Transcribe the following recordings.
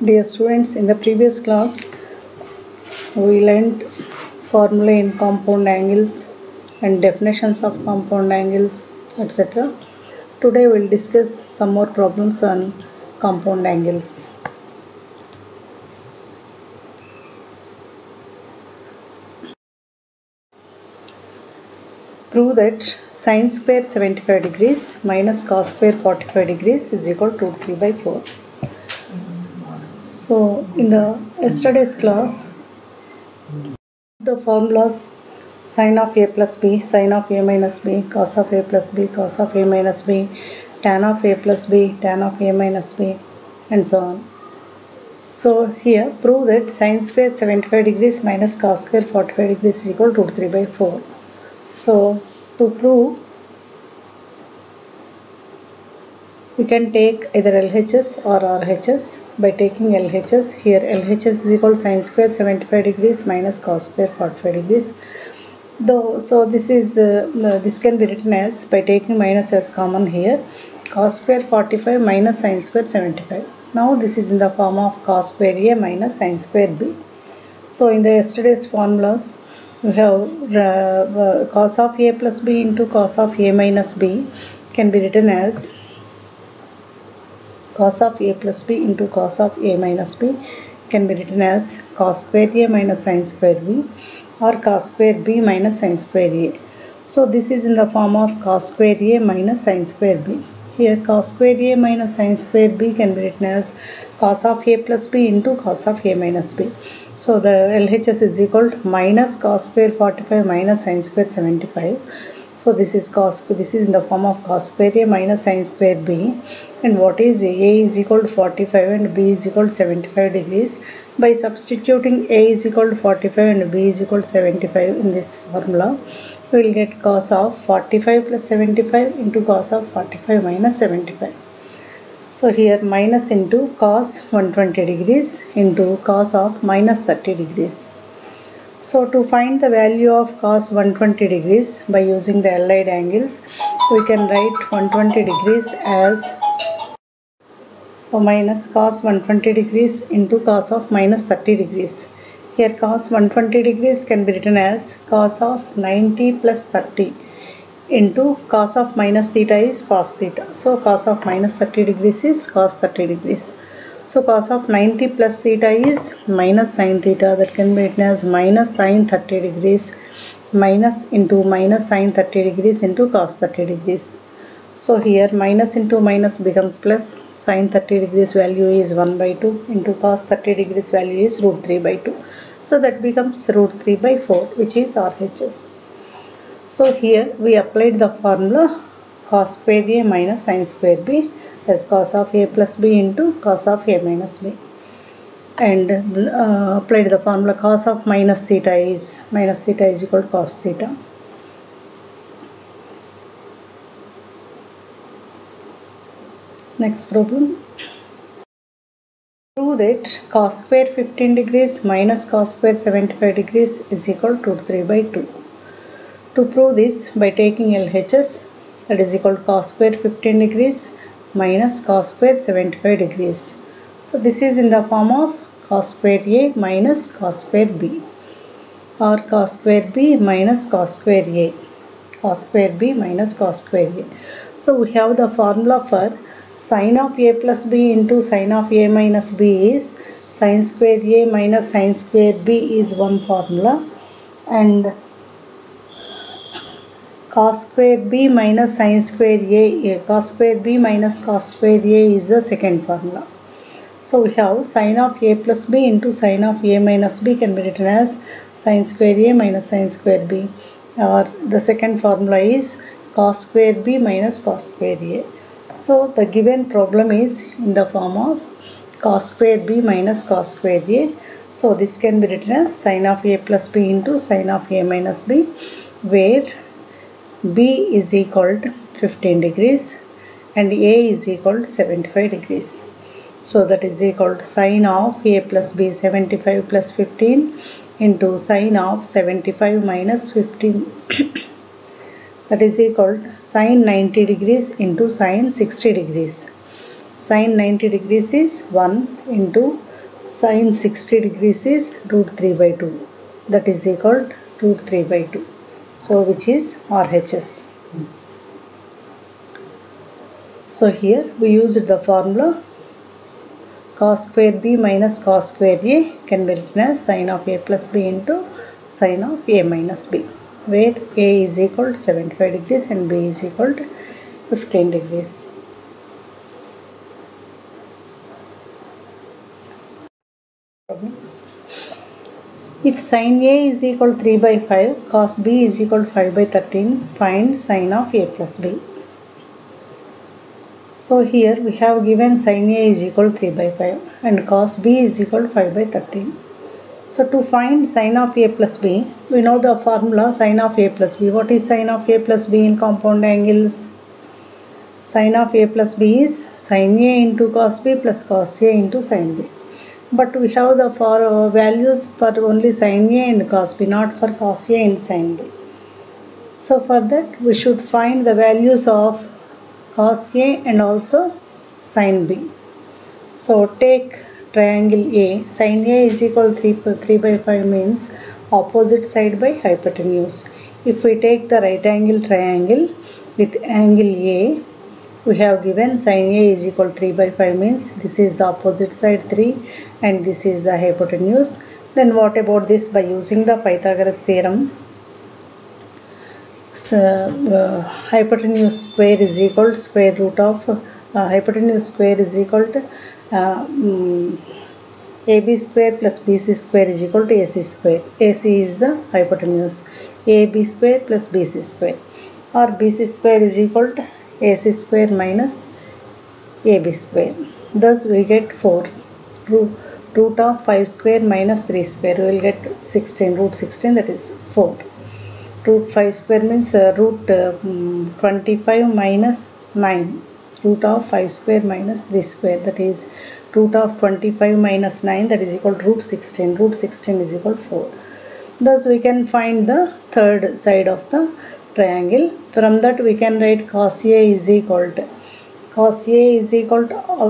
Dear students, in the previous class we learned formulae in compound angles and definitions of compound angles, etc. Today we will discuss some more problems on compound angles. Prove that sin square 75 degrees minus cos square 45 degrees is equal to 3 by 4. So in the yesterday's class, the formulas sin of a plus b, sin of a minus b, cos of a plus b, cos of a minus b, tan of a plus b, tan of a minus b, and so on. So here prove that sin square 75 degrees minus cos square 45 degrees is equal to 3 by 4. So to prove, we can take either LHS or RHS. By taking LHS, here LHS is equal to sin square 75 degrees minus cos square 45 degrees. So this can be written as, by taking minus as common here, cos square 45 minus sin square 75. Now this is in the form of cos square A minus sin square B. So in the yesterday's formulas, we have cos of A plus B into cos of A minus B can be written as cos of A plus B into cos of A minus B can be written as cos square A minus sin square B, or cos square B minus sin square A. So this is in the form of cos square A minus sin square B. Here cos square A minus sin square B can be written as cos of A plus B into cos of A minus B. So the LHS is equal to minus cos square 45 minus sin square 75. So this is in the form of cos square A minus sin square B. And what is A is equal to 45 and B is equal to 75 degrees. By substituting A is equal to 45 and B is equal to 75 in this formula, we will get cos of 45 plus 75 into cos of 45 minus 75. So here minus into cos 120 degrees into cos of minus 30 degrees. So to find the value of cos 120 degrees by using the allied angles, we can write 120 degrees as minus cos 120 degrees into cos of minus 30 degrees. Here cos 120 degrees can be written as cos of 90 plus 30 into cos of minus theta is cos theta. So cos of minus 30 degrees is cos 30 degrees. So cos of 90 plus theta is minus sin theta, that can be written as minus sin 30 degrees minus into minus sin 30 degrees into cos 30 degrees. So here minus into minus becomes plus, sin 30 degrees value is 1 by 2 into cos 30 degrees value is root 3 by 2. So that becomes root 3 by 4, which is RHS. So here we applied the formula cos square A minus sin square B as cos of A plus B into cos of A minus B, and applied the formula cos of minus theta is equal to cos theta. Next problem. Prove that cos square 15 degrees minus cos square 75 degrees is equal to 3 by 2. To prove this, by taking LHS, that is equal to cos square 15 degrees minus cos square 75 degrees. So this is in the form of cos square A minus cos square B, or cos square B minus cos square A, cos square B minus cos square A. So we have the formula for sin of A plus B into sin of A minus B is sin square A minus sin square B is one formula, and cos square B minus sin square A, cos square B minus cos square A is the second formula. So we have sin of A plus B into sin of A minus B can be written as sin square A minus sin square B, or the second formula is cos square B minus cos square A. So the given problem is in the form of cos square B minus cos square A. So this can be written as sin of A plus B into sin of A minus B, where B is equal to 15 degrees and A is equal to 75 degrees. So that is equal to sin of A plus B 75 plus 15 into sin of 75 minus 15 that is equal to sin 90 degrees into sin 60 degrees. Sin 90 degrees is 1 into Sine 60 degrees is root 3 by 2. That is equal to root 3 by 2. So which is RHS. So here we used the formula cos square b minus cos square a can be written as sine of a plus b into sine of a minus b, where a is equal to 75 degrees and b is equal to 15 degrees. If sin a is equal to 3 by 5, cos b is equal to 5 by 13, find sine of a plus b. So here we have given sin a is equal to 3 by 5 and cos b is equal to 5 by 13. So to find sine of a plus b, we know the formula sine of a plus b. What is sine of a plus b in compound angles? Sine of a plus b is sin a into cos b plus cos a into sin b. But we have the values for only sin a and cos b, not for cos a and sin b. So for that we should find the values of cos a and also sin b. So take triangle A. Sin A is equal to 3 by 5 means opposite side by hypotenuse. If we take the right angle triangle with angle A, we have given sin A is equal to 3 by 5 means this is the opposite side 3 and this is the hypotenuse. Then what about this? By using the Pythagoras theorem, hypotenuse square is equal to square root of hypotenuse square is equal to AB square plus BC square is equal to AC square. AC is the hypotenuse. AB square plus BC square, or BC square is equal to AC square minus AB square. Thus we get 4. Root of 5 square minus 3 square, we will get 16. Root 16, that is 4. Root 5 square means root 25 minus 9. Root of 5 square minus 3 square, that is root of 25 minus 9, that is equal to root 16. Root 16 is equal to 4. Thus we can find the third side of the triangle. From that we can write cos A is equal to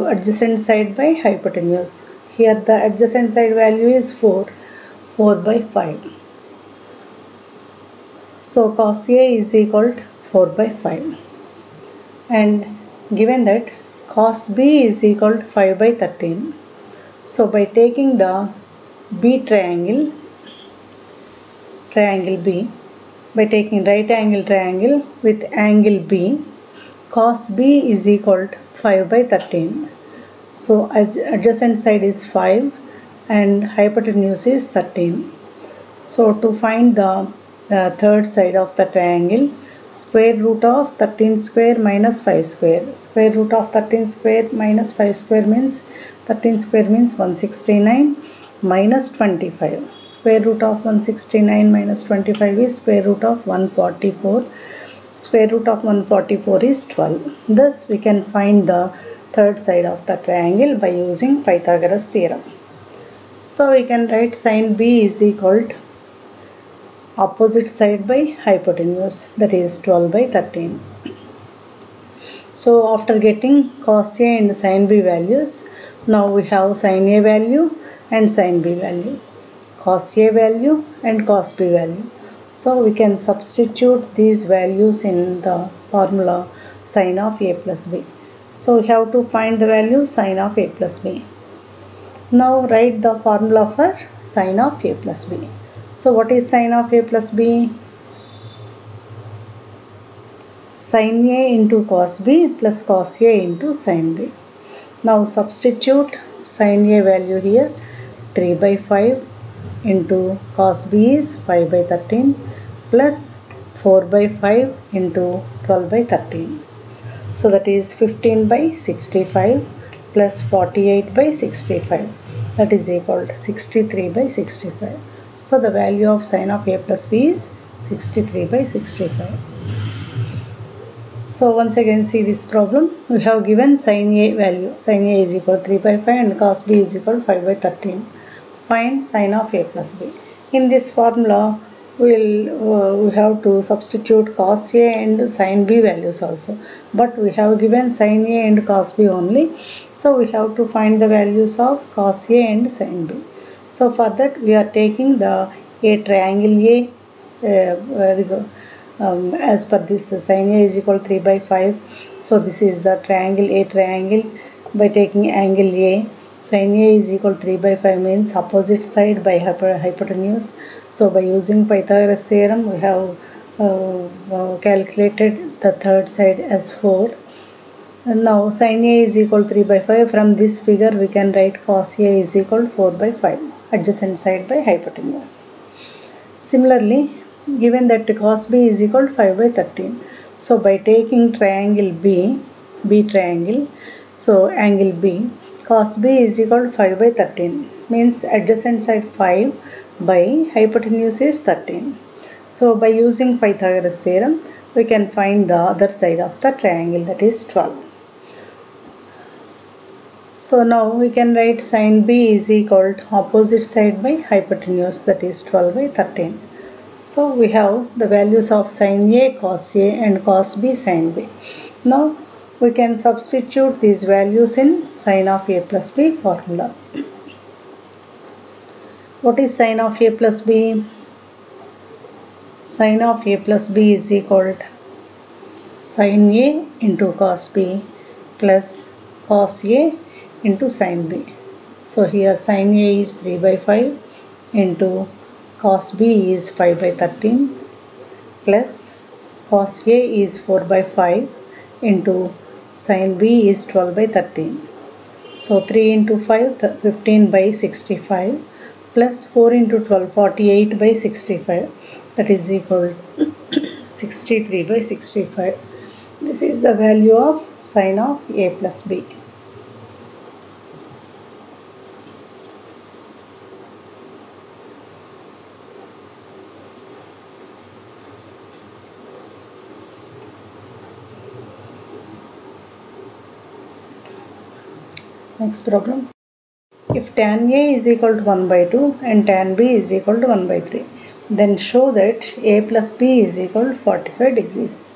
adjacent side by hypotenuse. Here the adjacent side value is 4 by 5. So cos A is equal to 4 by 5, and given that cos B is equal to 5 by 13. So by taking the B triangle B, by taking right angle triangle with angle B, cos B is equal to 5 by 13. So adjacent side is 5 and hypotenuse is 13. So to find the third side of the triangle, square root of 13 square minus 5 square. Square root of 13 square minus 5 square means 13 square means 169 minus 25. Square root of 169 minus 25 is square root of 144. Square root of 144 is 12. Thus we can find the third side of the triangle by using Pythagoras theorem. So we can write sin B is equal to opposite side by hypotenuse, that is 12 by 13. So after getting cos A and sin B values, now we have sin A value and sin B value, cos A value and cos B value. So we can substitute these values in the formula sin of A plus B. So we have to find the value sin of A plus B. Now write the formula for sin of A plus B. So what is sin of A plus B? Sin A into cos B plus cos A into sin B. Now substitute sin A value here, 3 by 5 into cos B is 5 by 13 plus 4 by 5 into 12 by 13. So that is 15 by 65 plus 48 by 65, that is equal to 63 by 65. So the value of sin of A plus B is 63 by 65. So once again see this problem. We have given sin A value. Sin A is equal to 3 by 5 and cos B is equal to 5 by 13. Find sin of A plus B. In this formula we have to substitute cos A and sin B values also, but we have given sin A and cos B only, so we have to find the values of cos A and sin B. So for that we are taking the a triangle A, as per this sin A is equal to 3 by 5, so this is the triangle A triangle. By taking angle A, sin A is equal to 3 by 5 means opposite side by hypotenuse. So by using Pythagoras theorem we have calculated the third side as 4. And now sin A is equal to 3 by 5. From this figure we can write cos A is equal to 4 by 5, adjacent side by hypotenuse. Similarly, given that cos B is equal to 5 by 13. So by taking triangle B triangle, so angle B, cos B is equal to 5 by 13 means adjacent side 5 by hypotenuse is 13. So by using Pythagoras theorem we can find the other side of the triangle, that is 12. So now we can write sin B is equal to opposite side by hypotenuse, that is 12 by 13. So we have the values of sin A, cos A and cos B, sin B. Now we can substitute these values in sin of A plus B formula. What is sin of A plus B? Sin of A plus B is equal to sin A into cos B plus cos A into sin B. So here sin A is 3 by 5 into cos B is 5 by 13 plus cos A is 4 by 5 into sin B is 12 by 13. So 3 into 5, 15 by 65 plus 4 into 12, 48 by 65, that is equal to 63 by 65. This is the value of sin of A plus B. Next problem. If tan A is equal to 1 by 2 and tan B is equal to 1 by 3, then show that A plus B is equal to 45 degrees.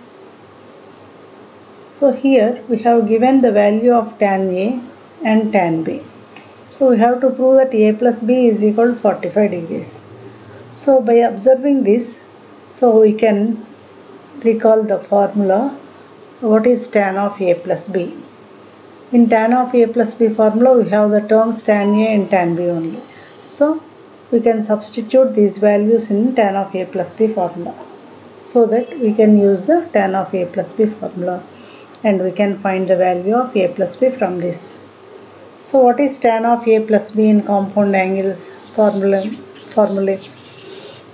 So here we have given the value of tan A and tan B. So we have to prove that A plus B is equal to 45 degrees. So by observing this, so we can recall the formula. What is tan of A plus B? In tan of A plus B formula we have the terms tan A and tan B only. So we can substitute these values in tan of A plus B formula, so that we can use the tan of A plus B formula and we can find the value of A plus B from this. So what is tan of A plus B in compound angles formula?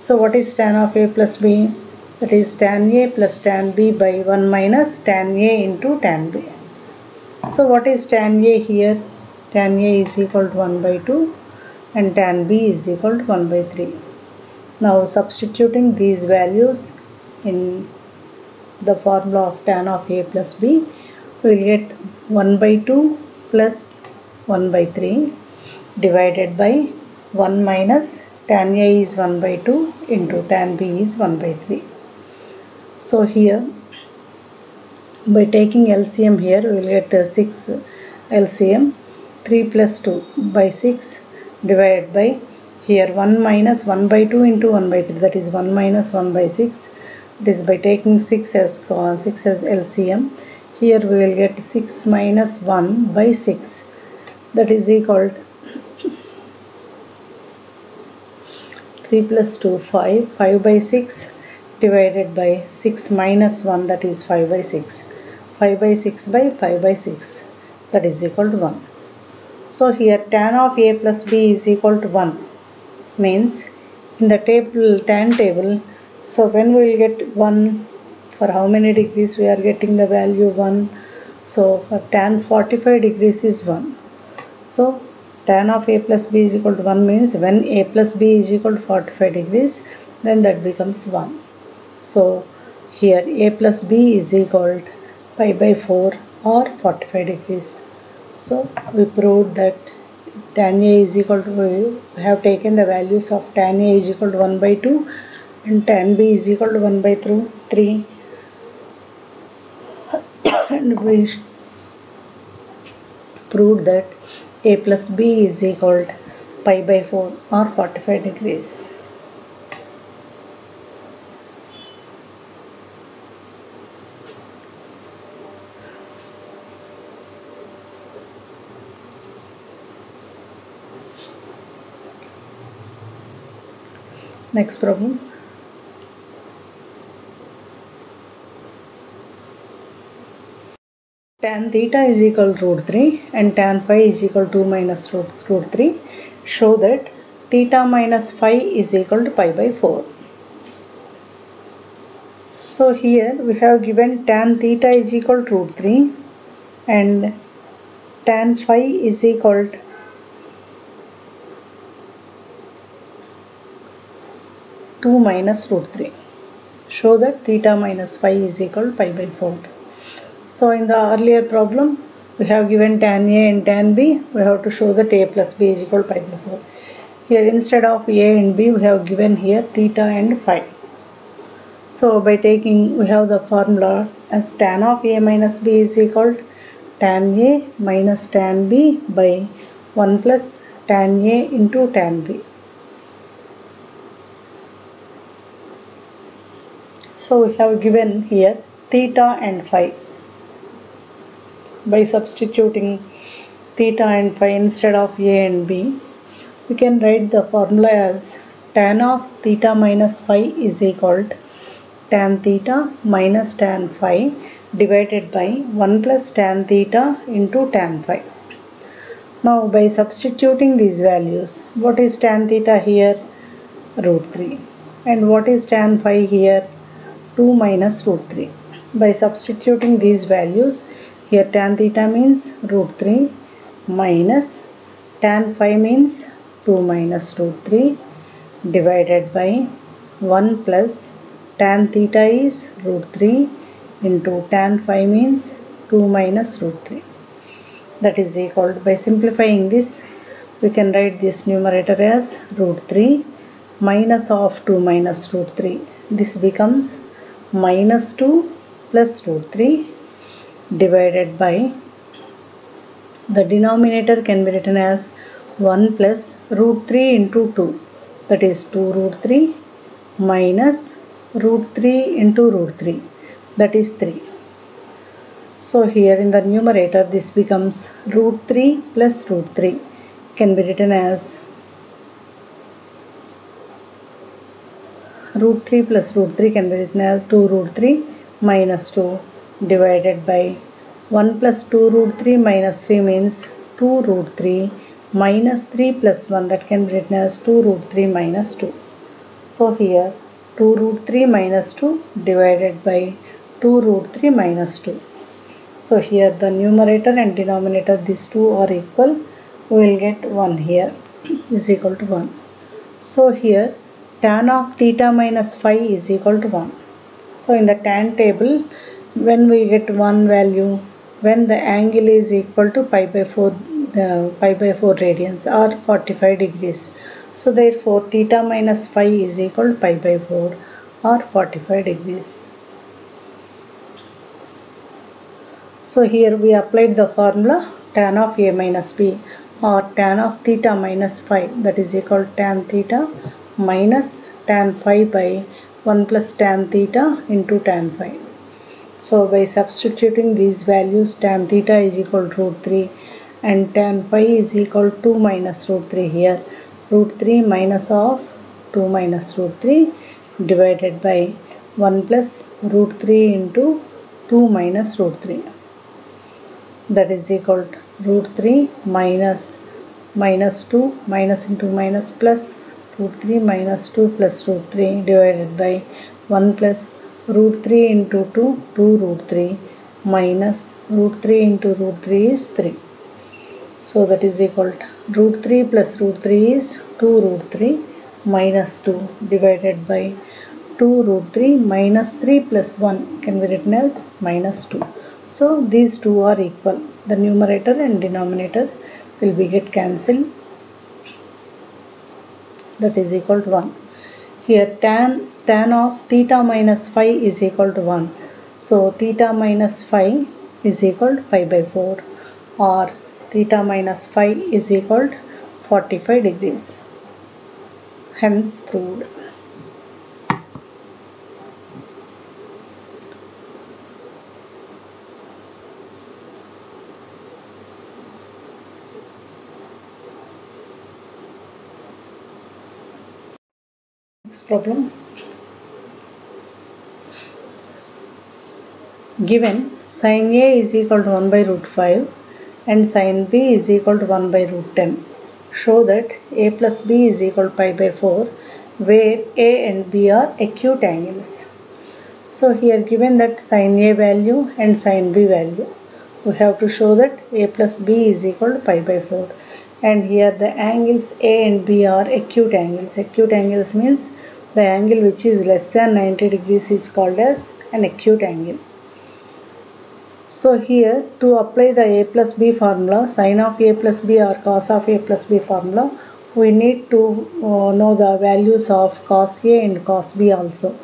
So what is tan of A plus B? That is tan A plus tan B by 1 minus tan A into tan B. So what is tan A here? Tan A is equal to 1 by 2 and tan B is equal to 1 by 3. Now substituting these values in the formula of tan of A plus B, we will get 1 by 2 plus 1 by 3 divided by 1 minus tan A is 1 by 2 into tan B is 1 by 3. So here by taking LCM here we will get 6 LCM, 3 plus 2 by 6 divided by here 1 minus 1 by 2 into 1 by 3, that is 1 minus 1 by 6. This by taking 6 as LCM, here we will get 6 minus 1 by 6, that is equal to 3 plus 2 5 by 6 divided by 6 minus 1, that is 5 by 6. 5 by 6 by 5 by 6, that is equal to 1. So here tan of A plus B is equal to 1 means in the tan table, so when we will get 1, for how many degrees we are getting the value 1. So for tan 45 degrees is 1. So tan of A plus B is equal to 1 means when A plus B is equal to 45 degrees, then that becomes 1. So here A plus B is equal to pi by 4 or 45 degrees. So we proved that tan A is equal to, we have taken the values of tan A is equal to 1 by 2 and tan b is equal to 1 by 3 and we proved that a plus b is equal to pi by 4 or 45 degrees. Next problem. Tan theta is equal to root 3 and tan phi is equal to 2 minus root 3. Show that theta minus phi is equal to pi by 4. So here we have given tan theta is equal to root 3 and tan phi is equal to 2 minus root 3. Show that theta minus phi is equal to pi by 4. So in the earlier problem we have given tan A and tan B. We have to show that A plus B is equal to pi by 4. Here instead of A and B we have given here theta and phi. So by taking we have the formula as tan of A minus B is equal to tan A minus tan B by 1 plus tan A into tan B. So we have given here theta and phi. By substituting theta and phi instead of A and B, we can write the formula as tan of theta minus phi is equal to tan theta minus tan phi divided by 1 plus tan theta into tan phi. Now by substituting these values, what is tan theta here? Root 3. And what is tan phi here? 2 minus root 3. By substituting these values, here tan theta means root 3 minus tan phi means 2 minus root 3 divided by 1 plus tan theta is root 3 into tan phi means 2 minus root 3. That is equal to, by simplifying this, we can write this numerator as root 3 minus of 2 minus root 3. This becomes minus 2 plus root 3 divided by, the denominator can be written as 1 plus root 3 into 2, that is 2 root 3 minus root 3 into root 3, that is 3. So here in the numerator this becomes root 3 plus root 3 can be written as root 3 plus root 3 can be written as 2 root 3 minus 2 divided by 1 plus 2 root 3 minus 3 means 2 root 3 minus 3 plus 1, that can be written as 2 root 3 minus 2. So here 2 root 3 minus 2 divided by 2 root 3 minus 2. So here the numerator and denominator, these two are equal. We will get 1 here is equal to 1. So here tan of theta minus phi is equal to 1. So in the tan table, when we get one value, when the angle is equal to pi by 4 radians or 45 degrees. So therefore theta minus phi is equal to pi by 4 or 45 degrees. So here we applied the formula tan of A minus B or tan of theta minus phi, that is equal to tan theta minus tan phi by 1 plus tan theta into tan phi. So by substituting these values, tan theta is equal to root 3 and tan phi is equal to 2 minus root 3 here. Root 3 minus of 2 minus root 3 divided by 1 plus root 3 into 2 minus root 3. That is equal to root 3 minus 2 minus into minus plus root 3 minus 2 plus root 3 divided by 1 plus root 3 into 2 root 3 minus root 3 into root 3 is 3. So that is equal to root 3 plus root 3 is 2 root 3 minus 2 divided by 2 root 3 minus 3 plus 1 can be written as minus 2. So these two are equal. The numerator and denominator will be get cancelled. That is equal to 1. Here tan of theta minus phi is equal to 1. So theta minus phi is equal to pi by 4, or theta minus phi is equal to 45 degrees. Hence proved. Next problem. Given sin A is equal to 1 by root 5 and sin B is equal to 1 by root 10, show that A plus B is equal to pi by 4, where A and B are acute angles. So here given that sin A value and sin B value, we have to show that A plus B is equal to pi by 4, and here the angles A and B are acute angles. Acute angles means the angle which is less than 90 degrees is called as an acute angle. So here, to apply the A plus B formula, sin of A plus B or cos of A plus B formula, we need to know the values of cos A and cos B also.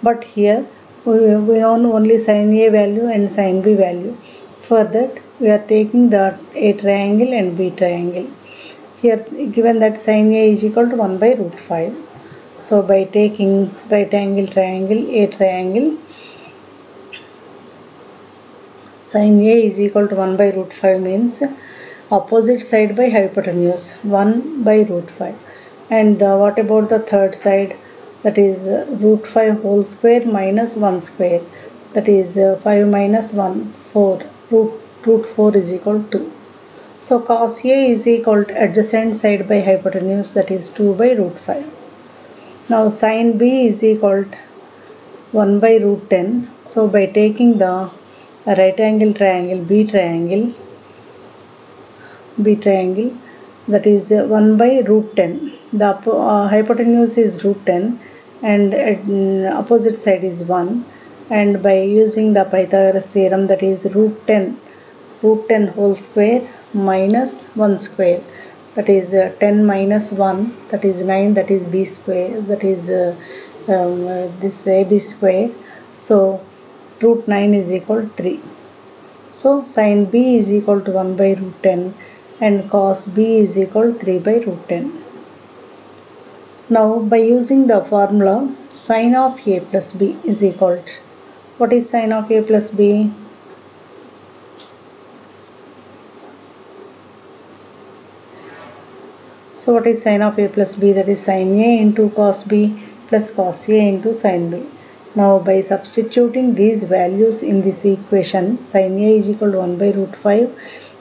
But here we know only sin A value and sin B value. For that, we are taking the A triangle and B triangle. Here given that sin A is equal to 1 by root 5. So by taking right angle triangle, A triangle, sin A is equal to 1 by root 5 means opposite side by hypotenuse, 1 by root 5. And what about the third side? That is root 5 whole square minus 1 square. That is 5 minus 1, 4. Root 4 is equal to 2. So cos A is equal to adjacent side by hypotenuse, that is 2 by root 5. Now sin B is equal to 1 by root 10. So by taking the right angle triangle, B triangle, that is 1 by root 10. The hypotenuse is root 10 and opposite side is 1, and by using the Pythagoras theorem, that is root 10 whole square minus 1 square, that is 10 minus 1, that is 9, that is B square, that is this AB square. So root 9 is equal to 3. So sin B is equal to 1 by root 10 and cos B is equal to 3 by root 10. Now by using the formula, sin of A plus B is equal to, what is sin of A plus B? So what is sin of A plus B? That is sin A into cos B plus cos A into sin B. Now by substituting these values in this equation, sin A is equal to 1 by root 5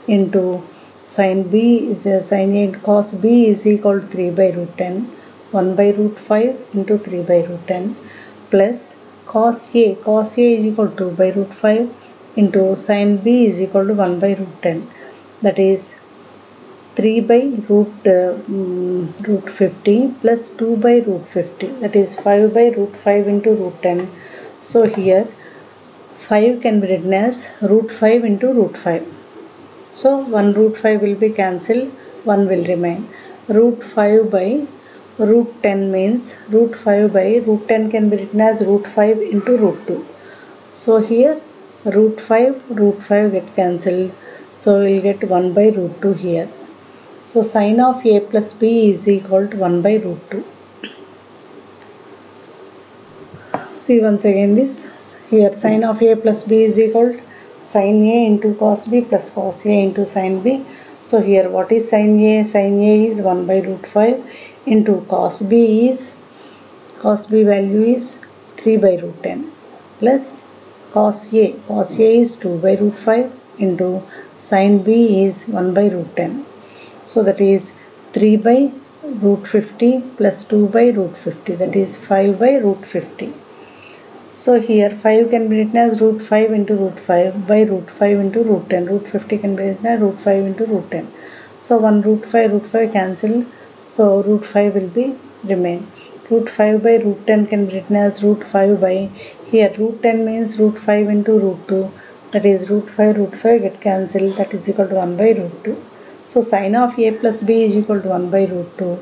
into sin B is sin A into cos B is equal to 3 by root 10, 1 by root 5 into 3 by root 10, plus cos A is equal to 2 by root 5 into sin B is equal to 1 by root 10, that is 3 by root 50 plus 2 by root 50, that is 5 by root 5 into root 10. So here 5 can be written as root 5 into root 5. So 1 root 5 will be cancelled, 1 will remain. Root 5 by root 10 means root 5 by root 10 can be written as root 5 into root 2. So here root 5 get cancelled. So we will get 1 by root 2 here. So sin of A plus B is equal to 1 by root 2. See once again this. Here sin of A plus B is equal to sin A into cos B plus cos A into sin B. So here what is sin A? Sin A is 1 by root 5 into cos B value is 3 by root 10 plus cos A is 2 by root 5 into sin B is 1 by root 10. So that is 3 by root 50 plus 2 by root 50, that is 5 by root 50. So here 5 can be written as root 5 into root 5 by root 5 into root 10. Root 50 can be written as root 5 into root 10. So 1 root 5 cancelled. So root 5 will be remain. Root 5 by root 10 can be written as root 5 by, here root 10 means root 5 into root 2, that is root 5 get cancelled, that is equal to 1 by root 2. So sin of A plus B is equal to 1 by root 2.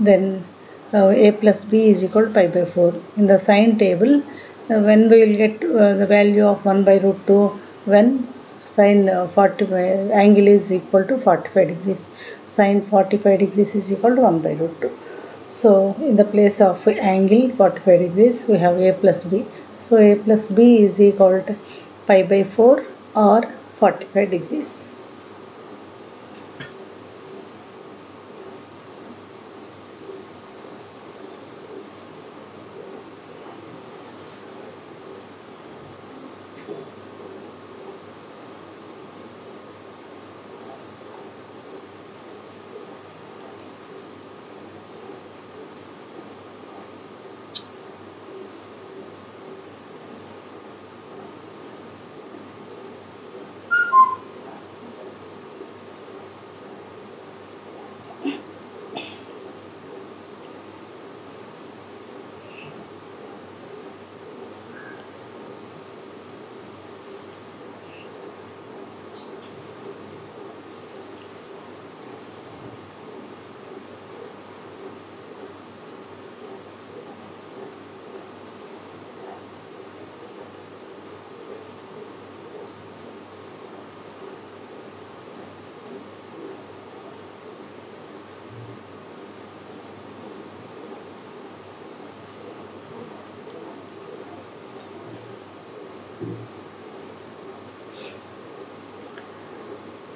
Then a plus b is equal to pi by 4. In the sine table, when we will get the value of 1 by root 2 when sine 45 angle is equal to 45 degrees. Sine 45 degrees is equal to 1 by root 2. So in the place of angle 45 degrees we have a plus b. So a plus b is equal to pi by 4 or 45 degrees.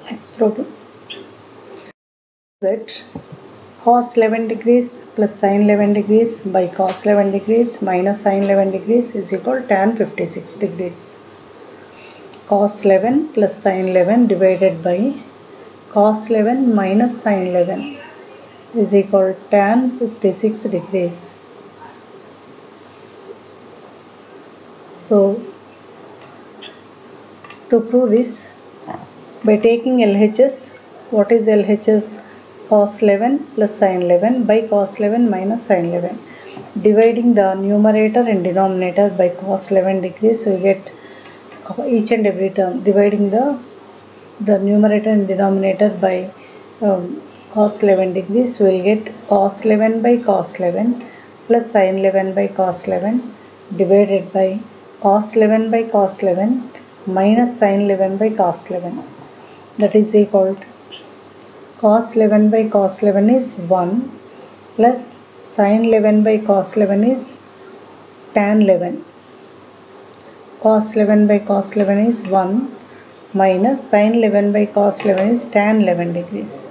Next problem. That cos 11 degrees plus sin 11 degrees by cos 11 degrees minus sin 11 degrees is equal to tan 56 degrees. Cos 11 plus sin 11 divided by cos 11 minus sin 11 is equal to tan 56 degrees. So to prove this, by taking LHS, what is LHS? Cos 11 plus sin 11 by cos 11 minus sin 11. Dividing the numerator and denominator by cos 11 degrees, we get each and every term. Dividing the numerator and denominator by cos 11 degrees, we will get cos 11 by cos 11 plus sin 11 by cos 11 divided by cos 11 by cos 11 minus sin 11 by cos 11. That is equal to cos 11 by cos 11 is 1 plus sin 11 by cos 11 is tan 11. Cos 11 by cos 11 is 1 minus sin 11 by cos 11 is tan 11 degrees.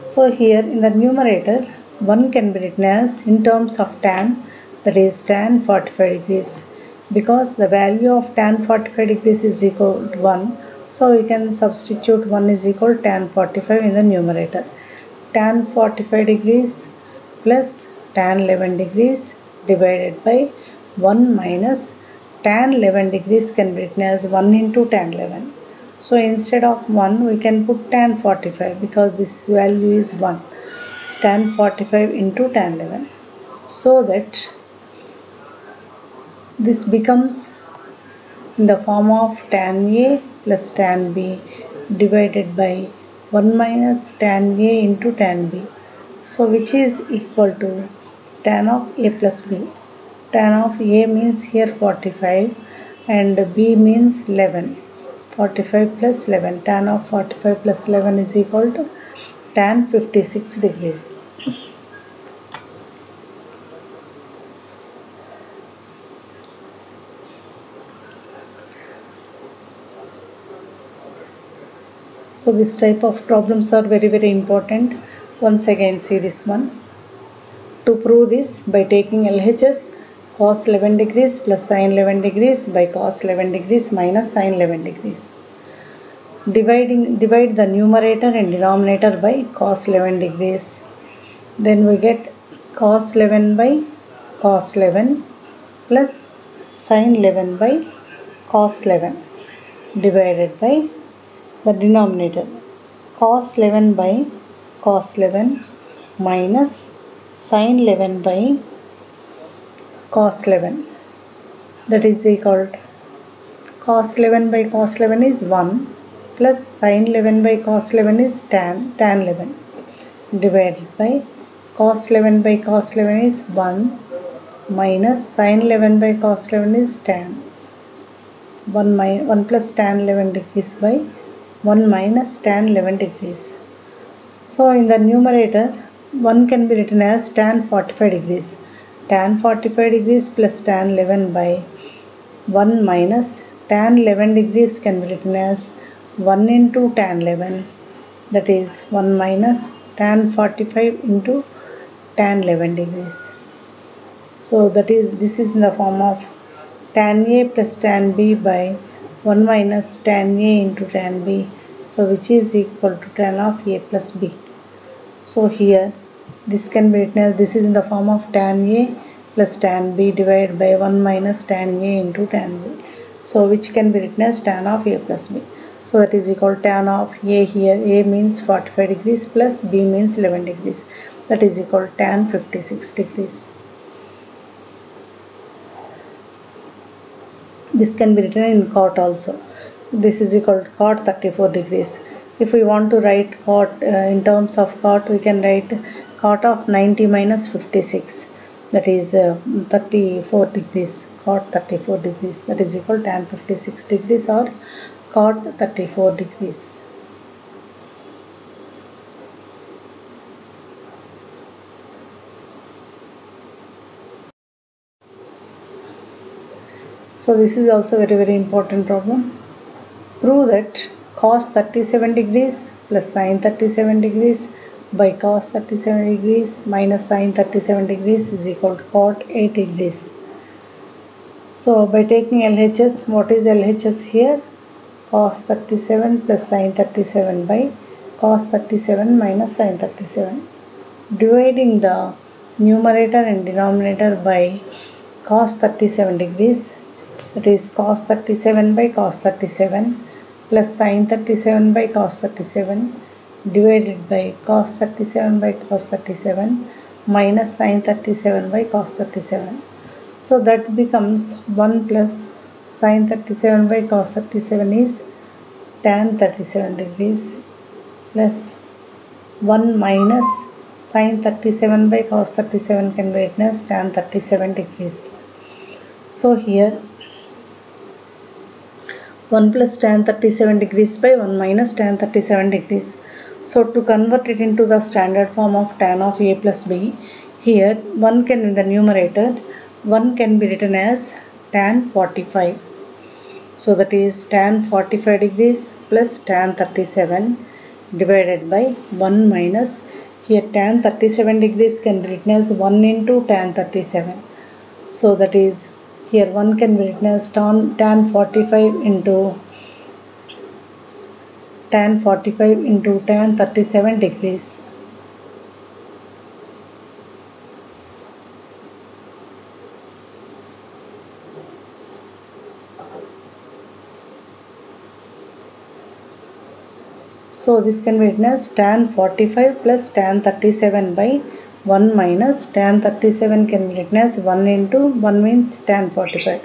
So here in the numerator 1 can be written as in terms of tan, that is tan 45 degrees, because the value of tan 45 degrees is equal to 1. So we can substitute 1 is equal to tan 45 in the numerator. Tan 45 degrees plus tan 11 degrees divided by 1 minus tan 11 degrees can be written as 1 into tan 11. So instead of 1 we can put tan 45 because this value is 1. Tan 45 into tan 11. So that this becomes in the form of tan A plus tan B divided by 1 minus tan A into tan B. So which is equal to tan of A plus B. Tan of A means here 45 and B means 11. 45 plus 11. Tan of 45 plus 11 is equal to tan 56 degrees. So this type of problems are very important. Once again see this one. To prove this, by taking LHS, cos 11 degrees plus sin 11 degrees by cos 11 degrees minus sin 11 degrees. Divide the numerator and denominator by cos 11 degrees. Then we get cos 11 by cos 11 plus sin 11 by cos 11 divided by the denominator cos 11 by cos 11 minus sin 11 by cos 11, that is equal to cos 11 by cos 11 is 1 plus sin 11 by cos 11 is tan 11 divided by cos 11 by cos 11 is 1 minus sin 11 by cos 11 is tan. 1 plus tan 11 degrees by 1 minus tan 11 degrees. So in the numerator 1 can be written as tan 45 degrees. Tan 45 degrees plus tan 11 by 1 minus tan 11 degrees can be written as 1 into tan 11, that is 1 minus tan 45 into tan 11 degrees. So this is in the form of tan A plus tan B by 1 minus tan A into tan B, so which is equal to tan of A plus B. So here this can be written as, this is in the form of tan A plus tan B divided by 1 minus tan A into tan B, so which can be written as tan of A plus B. So that is equal to tan of A, here A means 45 degrees plus B means 11 degrees, that is equal to tan 56 degrees. This can be written in cot also. This is equal to cot 34 degrees. If we want to write cot in terms of cot, we can write cot of 90 minus 56, that is 34 degrees. Cot 34 degrees, that is equal to tan 56 degrees or cot 34 degrees. So this is also very important problem. Prove that cos 37 degrees plus sin 37 degrees by cos 37 degrees minus sin 37 degrees is equal to cot 8 degrees. So by taking LHS, what is LHS here? Cos 37 plus sin 37 by cos 37 minus sin 37. Dividing the numerator and denominator by cos 37 degrees, that is cos 37 by cos 37 plus sin 37 by cos 37 divided by cos 37 by cos 37 minus sin 37 by cos 37. So that becomes 1 plus sin 37 by cos 37 is tan 37 degrees plus 1 minus sin 37 by cos 37 can be written as tan 37 degrees. So here 1 plus tan 37 degrees by 1 minus tan 37 degrees. So to convert it into the standard form of tan of A plus B, here 1 can in the numerator, 1 can be written as tan 45. So that is tan 45 degrees plus tan 37 divided by 1 minus, here tan 37 degrees can be written as 1 into tan 37. So that is, here 1 can be written as tan 45 into tan 37 degrees. So this can be written as tan 45 plus tan 37 by 1 minus tan 37 can be written as 1 into 1 means tan 45.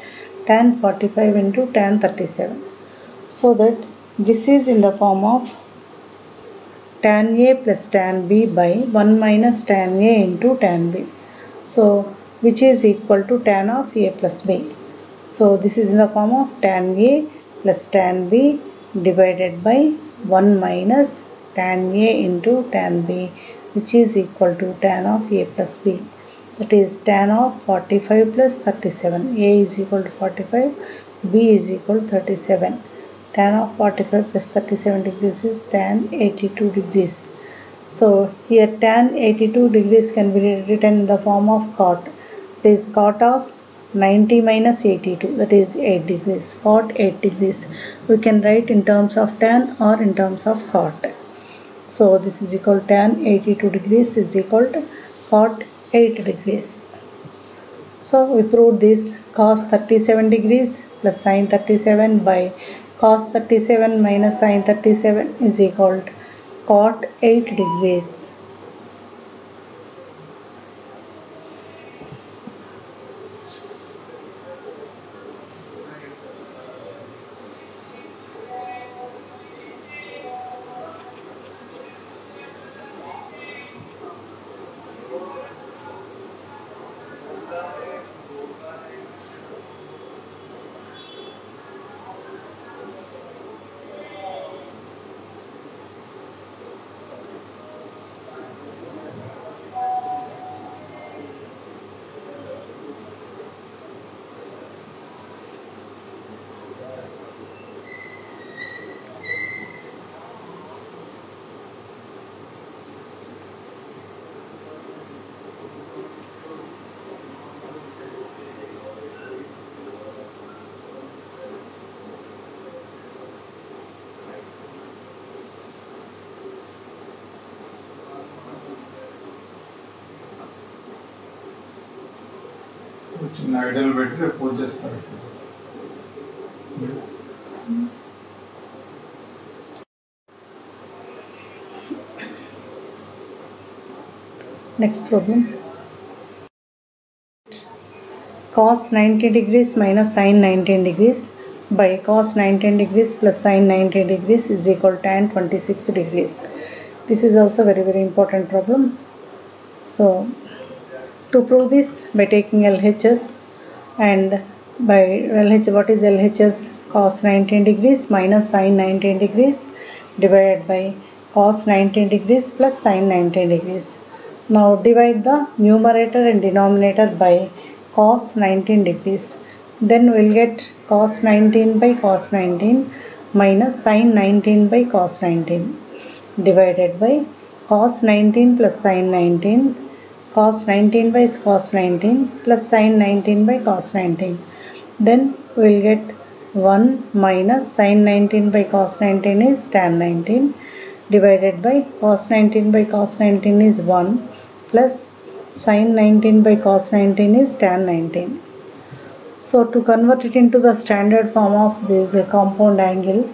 Tan 45 into tan 37. So that this is in the form of tan A plus tan B by 1 minus tan A into tan B. So which is equal to tan of A plus B. So this is in the form of tan A plus tan B divided by 1 minus tan A into tan B, which is equal to tan of A plus B. That is tan of 45 plus 37. A is equal to 45, B is equal to 37. Tan of 45 plus 37 degrees is tan 82 degrees. So here tan 82 degrees can be written in the form of cot. It is cot of 90 minus 82, that is 8 degrees. Cot 8 degrees. We can write in terms of tan or in terms of cot. So this is equal to tan 82 degrees is equal to cot 8 degrees. So we proved this cos 37 degrees plus sin 37 by cos 37 minus sin 37 is equal to cot 8 degrees. చిన్న ideal పెట్టి రేపు పూజ చేస్తారు. Next problem. Cos 90 degrees minus sin 19 degrees by cos 19 degrees plus sin 90 degrees is equal to tan 26 degrees. This is also very important problem. So to prove this, by taking LHS, and by LHS, what is LHS? Cos 19 degrees minus sin 19 degrees divided by cos 19 degrees plus sin 19 degrees. Now divide the numerator and denominator by cos 19 degrees. Then we'll get cos 19 by cos 19 minus sin 19 by cos 19 divided by cos 19 plus sin 19, cos 19 by cos 19 plus sin 19 by cos 19. Then we'll get 1 minus sin 19 by cos 19 is tan 19 divided by cos 19 by cos 19 is 1 plus sin 19 by cos 19 is tan 19. So to convert it into the standard form of these compound angles,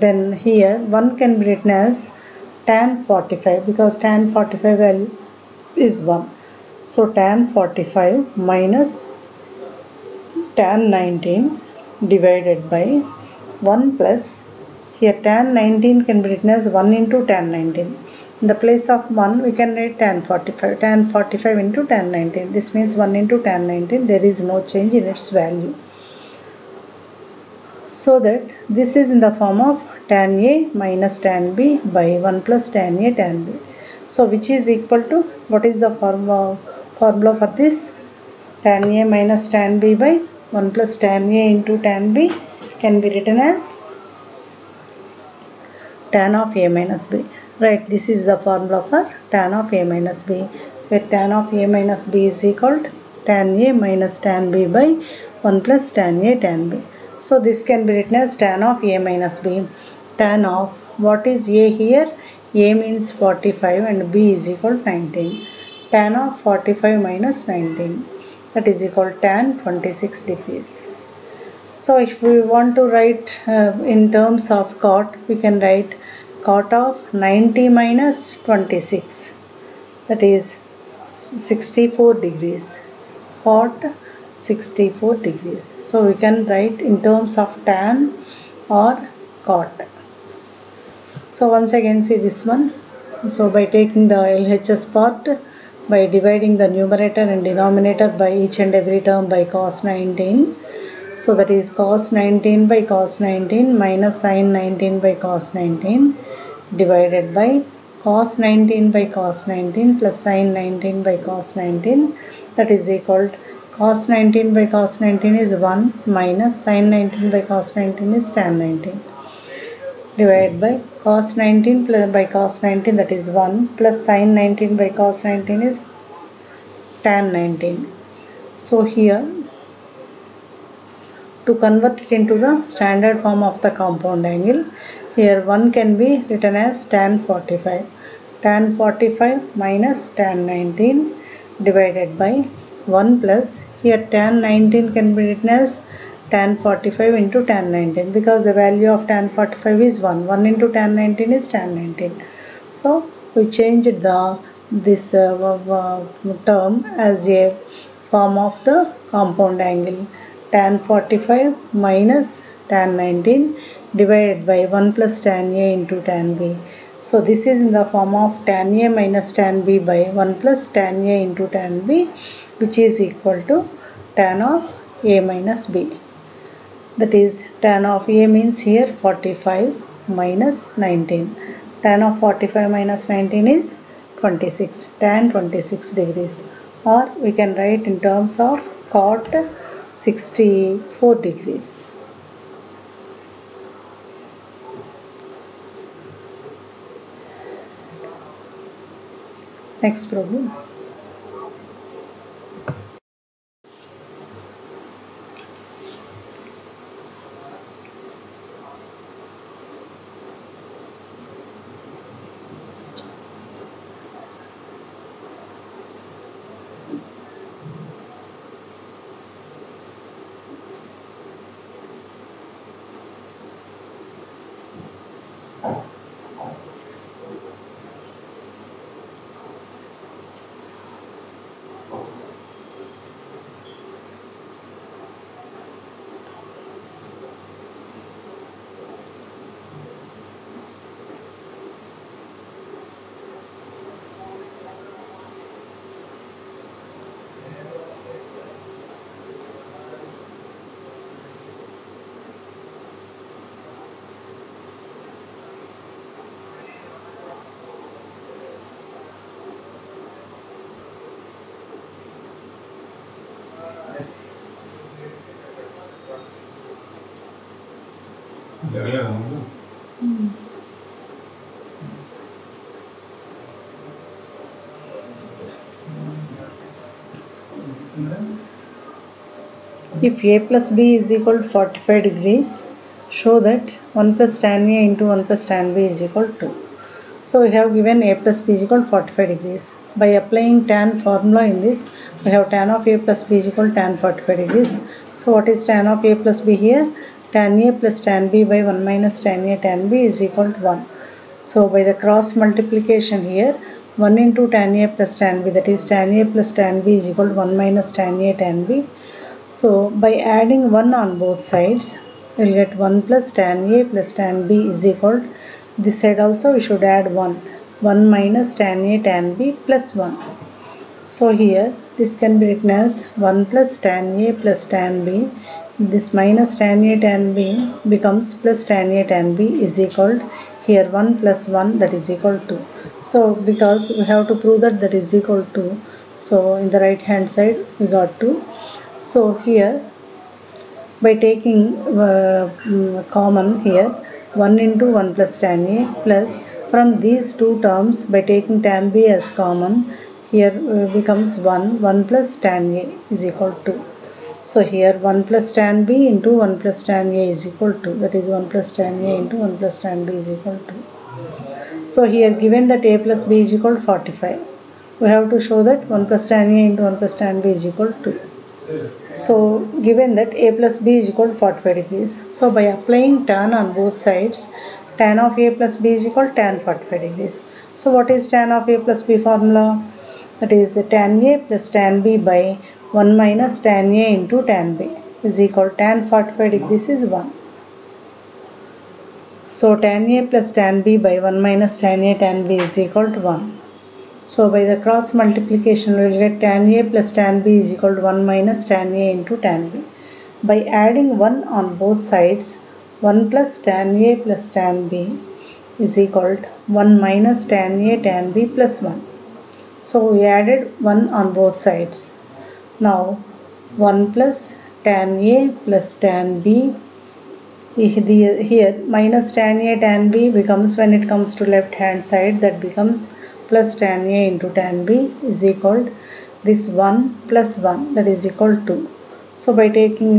then here 1 can be written as tan 45 because tan 45 value is 1. So tan 45 minus tan 19 divided by 1 plus, here tan 19 can be written as 1 into tan 19. In the place of 1 we can write tan 45. Tan 45 into tan 19. This means 1 into tan 19. There is no change in its value. So that this is in the form of tan A minus tan B by 1 plus tan A tan B. So which is equal to, what is the formula for this? Tan A minus tan B by 1 plus tan A into tan B can be written as tan of A minus B. Right, this is the formula for tan of A minus B, where tan of A minus B is equal to tan A minus tan B by 1 plus tan A tan B. So this can be written as tan of A minus B. Tan of, what is A here? A means 45 and B is equal to 19. Tan of 45 minus 19, that is equal to tan 26 degrees. So if we want to write in terms of cot, we can write cot of 90 minus 26, that is 64 degrees. Cot 64 degrees. So we can write in terms of tan or cot. So once again see this one. So by taking the LHS part, by dividing the numerator and denominator by each and every term by cos 19. So that is cos 19 by cos 19 minus sin 19 by cos 19 divided by cos 19 by cos 19 plus sin 19 by cos 19, that is equal to cos 19 by cos 19 is 1 minus sin 19 by cos 19 is tan 19 divided by cos 19 plus by cos 19, that is 1 plus sin 19 by cos 19 is tan 19. So here, to convert it into the standard form of the compound angle, here 1 can be written as tan 45. Tan 45 minus tan 19 divided by 1 plus, here tan 19 can be written as tan 45 into tan 19 because the value of tan 45 is 1. 1 into tan 19 is tan 19. So we changed this term as a form of the compound angle. Tan 45 minus tan 19 divided by 1 plus tan A into tan B. So this is in the form of tan A minus tan B by 1 plus tan A into tan B, which is equal to tan of A minus B. That is tan of A means here 45 minus 19. Tan of 45 minus 19 is 26. Tan 26 degrees. Or we can write in terms of cot 64 degrees. Next problem. జరగలేదా ముందు? If a plus b is equal to 45 degrees, show that 1 plus tan a into 1 plus tan b is equal to. So we have given a plus b is equal to 45 degrees. By applying tan formula in this, we have tan of a plus b is equal to tan 45 degrees. So what is tan of a plus b here? Tan a plus tan b by 1 minus tan a tan b is equal to 1. So by the cross multiplication here, 1 into tan a plus tan b, that is tan a plus tan b is equal to 1 minus tan a tan b. So by adding 1 on both sides, we will get 1 plus tan a plus tan b is equal to, this side also we should add 1 minus tan a tan b plus 1. So here this can be written as 1 plus tan a plus tan b. This minus tan a tan b becomes plus tan a tan b is equal to, here 1 plus 1, that is equal to. So because we have to prove that is equal to, so in the right hand side we got 2. So here by taking common here, 1 into 1 plus tan a plus, from these two terms by taking tan b as common, here becomes 1 plus tan a is equal to. So here 1 plus tan b into 1 plus tan a is equal to, that is 1 plus tan a into 1 plus tan b is equal to. So here given that a plus b is equal to 45, we have to show that 1 plus tan a into 1 plus tan b is equal to. So given that a plus b is equal to 45 degrees, so by applying tan on both sides, tan of a plus b is equal to tan 45 degrees. So what is tan of a plus b formula? That is tan a plus tan b by 1 minus tan a into tan b is equal to tan 45 degrees is 1. So tan a plus tan b by 1 minus tan a tan b is equal to 1. So by the cross multiplication we will get tan a plus tan b is equal to 1 minus tan a into tan b. By adding 1 on both sides, 1 plus tan a plus tan b is equal to 1 minus tan a tan b plus 1. So we added 1 on both sides. Now 1 plus tan a plus tan b, here minus tan a tan b becomes, when it comes to left hand side, that becomes plus tan a into tan b is equal to this 1 plus 1, that is equal to. So by taking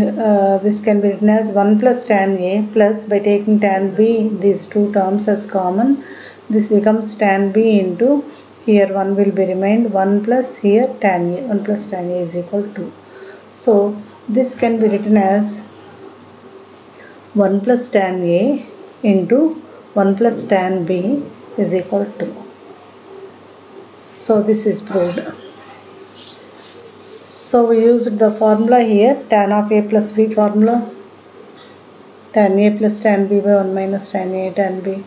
this can be written as 1 plus tan a plus, by taking tan b, these two terms as common, this becomes tan b into, here 1 will be remained, 1 plus here tan a, 1 plus tan a is equal to. So this can be written as 1 plus tan a into 1 plus tan b is equal to. So this is proved. So we used the formula here, tan of a plus b formula, tan a plus tan b by 1 minus tan a tan b,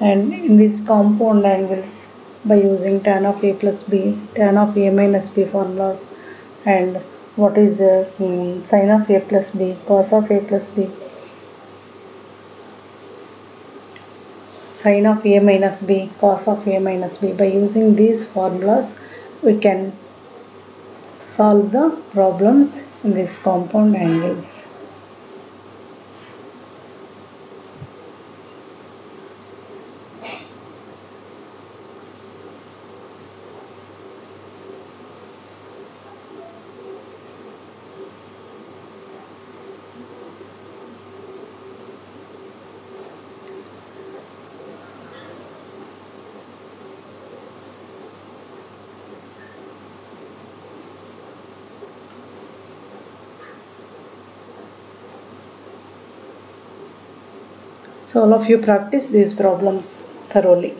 and in these compound angles by using tan of a plus b, tan of a minus b formulas, and what is sin of a plus b, cos of a plus b, sin of a minus b, cos of a minus b. By using these formulas, we can solve the problems in these compound angles. So all of you practice these problems thoroughly.